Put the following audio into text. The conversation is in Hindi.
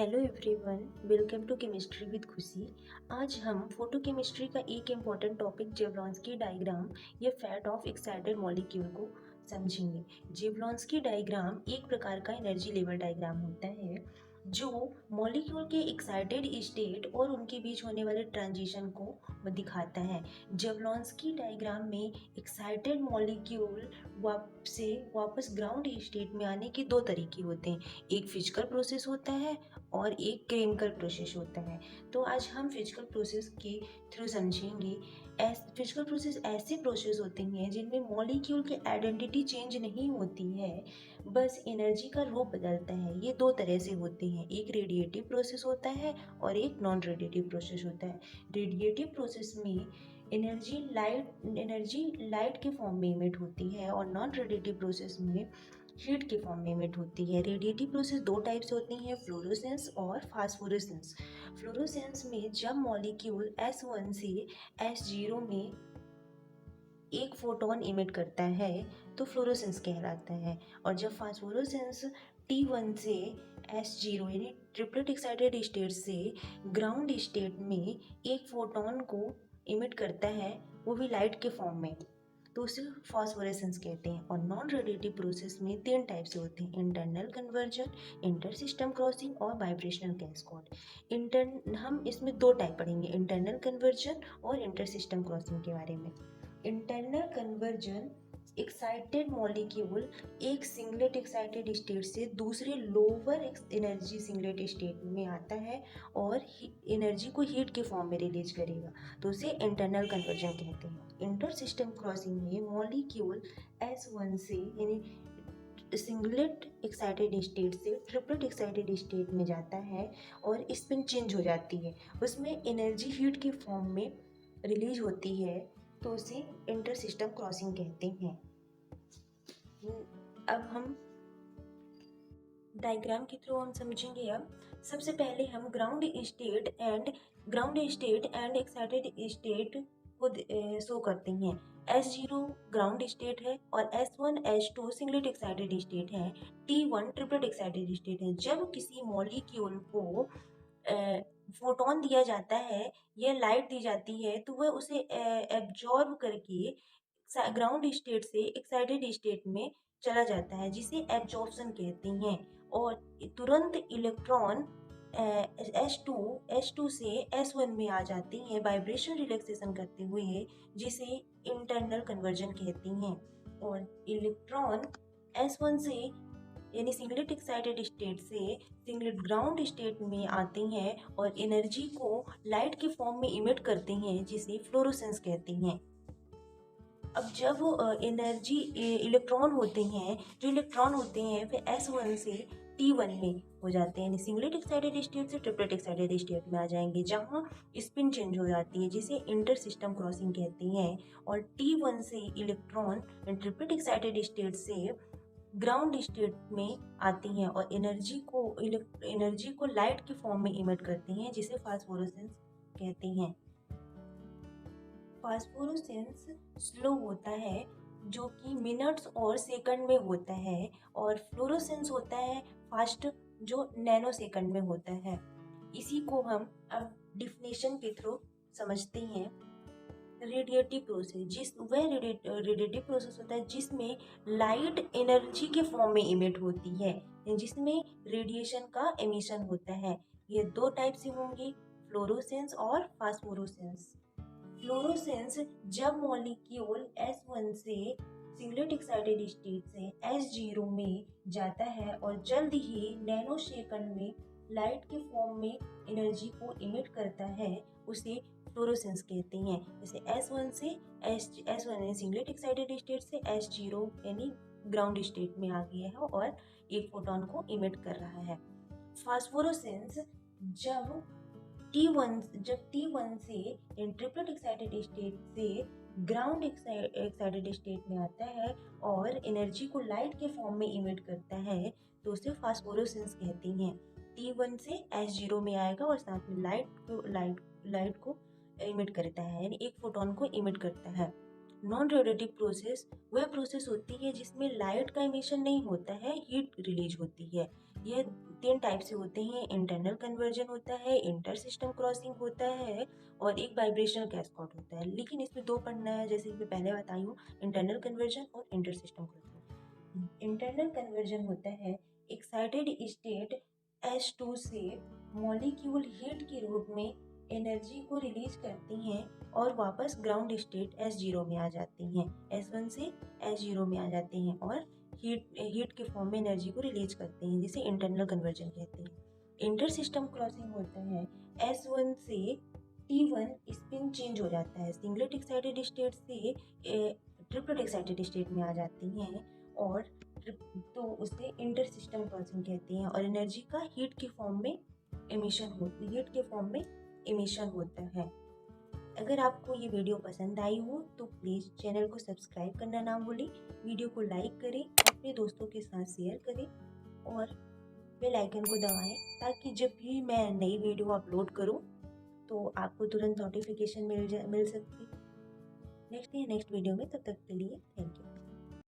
Hello everyone, welcome to chemistry with Khushi. आज हम फोटोकेमिस्ट्री का एक इम्पॉर्टेंट टॉपिक जेवलॉन्स्की डायग्राम या फैट ऑफ एक्साइटेड मॉलिक्यूल को समझेंगे। जेवलॉन्स्की डायग्राम एक प्रकार का एनर्जी लेवल डायग्राम होता है जो मॉलिक्यूल के एक्साइटेड स्टेट और उनके बीच होने वाले ट्रांजिशन को दिखाता है। जेवलॉन्स्की डायग्राम में एक्साइटेड मॉलिक्यूल वापस ग्राउंड स्टेट में आने के दो तरीके होते हैं, एक फिजिकल प्रोसेस होता है और एक केमिकल प्रोसेस होता है। तो आज हम फिजिकल प्रोसेस के थ्रू समझेंगे। फिजिकल प्रोसेस ऐसे प्रोसेस होते हैं जिनमें मॉलिक्यूल की आइडेंटिटी चेंज नहीं होती है, बस एनर्जी का रूप बदलता है। ये दो तरह से होते हैं, एक रेडिएटिव प्रोसेस होता है और एक नॉन रेडिएटिव प्रोसेस होता है। रेडिएटिव प्रोसेस में एनर्जी लाइट के फॉर्म में इमिट होती है और नॉन रेडिएटिव प्रोसेस में हीट के फॉर्म में इमिट होती है। रेडिएटिव प्रोसेस दो टाइप से होती हैं, फ्लोरोसेंस और फास्फोरेसेंस। फ्लोरोसेंस में जब मॉलिक्यूल S1 से S0 में एक फोटोन इमिट करता है तो फ्लोरोसेंस कहलाता है, और जब फास्फोरेसेंस T1 से S0 यानी ट्रिपलेट एक्साइटेड स्टेट से ग्राउंड स्टेट में एक फोटोन को इमिट करता है, वो भी लाइट के फॉर्म में, तो उसे फास्फोरेसेंस कहते हैं। और नॉन रेडिएटिव प्रोसेस में तीन टाइप से होते हैं, internal conversion, inter system crossing और वाइब्रेशनल कैस्केड। हम इसमें दो टाइप पढ़ेंगे, इंटरनल कन्वर्जन और इंटर सिस्टम क्रॉसिंग के बारे में। इंटरनल कन्वर्जन, एक्साइटेड मॉलिक्यूल एक सिंगलेट एक्साइटेड स्टेट से दूसरे लोअर एनर्जी सिंगलेट स्टेट में आता है और एनर्जी को हीट के फॉर्म में रिलीज करेगा, तो उसे इंटरनल कन्वर्जन कहते हैं। इंटर सिस्टम क्रॉसिंग में मॉलिक्यूल S1 से यानी सिंगलेट एक्साइटेड स्टेट से ट्रिपलेट एक्साइटेड स्टेट में जाता है और स्पिन चेंज हो जाती है, उसमें एनर्जी हीट के फॉर्म में रिलीज होती है, तो उसे इंटर सिस्टम क्रॉसिंग कहते हैं। अब हम डायग्राम के थ्रू हम समझेंगे। अब सबसे पहले हम ground state and excited state को शो करते हैं। S0 ग्राउंड स्टेट है और S1 S2 singlet excited state है, T1 ट्रिपलेट एक्साइटेड स्टेट है। जब किसी मॉलिक्यूल को फोटोन दिया जाता है या लाइट दी जाती है तो वह उसे एब्जॉर्ब करके ग्राउंड स्टेट से एक्साइटेड स्टेट में चला जाता है, जिसे एब्जॉर्प्शन कहते हैं। और तुरंत इलेक्ट्रॉन S2 से S1 में आ जाती हैं वाइब्रेशन रिलैक्सेशन करते हुए, जिसे इंटरनल कन्वर्जन कहती हैं। और इलेक्ट्रॉन S1 से यानी सिंगलेट एक्साइटेड स्टेट से सिंगलेट ग्राउंड स्टेट में आते हैं और एनर्जी को लाइट के फॉर्म में इमिट करते हैं, जिसे फ्लोरोसेंस कहते हैं। अब जब एनर्जी इलेक्ट्रॉन होते हैं, जो इलेक्ट्रॉन होते हैं वे S1 से T1 में हो जाते हैं, सिंगलेट एक्साइटेड स्टेट से ट्रिपलेट एक्साइटेड स्टेट में आ जाएंगे, जहां स्पिन चेंज हो जाती है, जिसे इंटर सिस्टम क्रॉसिंग कहते हैं। और T1 से इलेक्ट्रॉन ट्रिपलेट एक्साइटेड स्टेट से ग्राउंड स्टेट में आती हैं और एनर्जी को लाइट के फॉर्म में इमिट करती हैं, जिसे फास्फोरेसेंस कहते हैं। फास्फोरेसेंस स्लो होता है, जो कि मिनट्स और सेकंड में होता है, और फ्लोरोसेंस होता है फास्ट, जो नैनो सेकंड में होता है। इसी को हम अब डिफिनेशन के थ्रू समझते हैं। रेडिएटिव प्रोसेस, रेडिएटिव प्रोसेस होता है जिसमें लाइट एनर्जी के फॉर्म में इमिट होती है, जिसमें रेडिएशन का एमिशन होता है। ये दो टाइप से होंगे, फ्लोरोसेंस और फास्फोरेसेंस। फ्लोरोसेंस, जब मॉलिक्यूल S1 से सिंगलेट एक्साइटेड स्टेट से S0 में जाता है और जल्द ही नैनो सेकंड में लाइट के फॉर्म में एनर्जी को इमिट करता है, उसे फ्लोरोसेंस कहते हैं। जैसे S1 सिंगलेट एक्साइटेड स्टेट से S0 यानी ग्राउंड स्टेट में आ गया है और एक फोटोन को इमिट कर रहा है। फास्फोरेसेंस, जब T1 से ट्रिपलेट एक्साइटेड स्टेट से ग्राउंड एक्साइटेड स्टेट में आता है और एनर्जी को लाइट के फॉर्म में इमिट करता है, तो उसे फास्फोरेसेंस कहते हैं। T1 से S0 में आएगा और साथ में लाइट को इमिट करता है, यानी एक फोटोन को इमिट करता है। नॉन रेडिएटिव प्रोसेस वह प्रोसेस होती है जिसमें लाइट का इमिशन नहीं होता है, हीट रिलीज होती है। यह तीन टाइप से होते हैं, इंटरनल कन्वर्जन होता है, इंटर सिस्टम क्रॉसिंग होता है और एक वाइब्रेशनल कैस्केड होता है। लेकिन इसमें दो पढ़ना है, जैसे कि मैं पहले बताई हूँ, इंटरनल कन्वर्जन और inter system crossing. Internal conversion होता है एक्साइटेड स्टेट S2 से मॉलिक्यूल हीट के रूप में एनर्जी को रिलीज करती हैं और वापस ग्राउंड स्टेट S0 में आ जाती हैं। S1 से S0 में आ जाती हैं और हीट के फॉर्म में एनर्जी को रिलीज करते हैं, जिसे इंटरनल कन्वर्जन कहते हैं। इंटर सिस्टम क्रॉसिंग होता है S1 से T1 स्पिन चेंज हो जाता है, सिंगलेट एक्साइटेड स्टेट से ट्रिपलेट एक्साइटेड स्टेट में आ जाती हैं और तो उसे इंटर सिस्टम क्रॉसिंग कहते हैं और एनर्जी का हीट के फॉर्म में एमिशन होता है। अगर आपको ये वीडियो पसंद आई हो तो प्लीज़ चैनल को सब्सक्राइब करना ना भूलें, वीडियो को लाइक करें, अपने दोस्तों के साथ शेयर करें और बेल आइकन को दबाएं ताकि जब भी मैं नई वीडियो अपलोड करूं तो आपको तुरंत नोटिफिकेशन मिल सकती। नेक्स्ट वीडियो में, तब तक के लिए थैंक यू।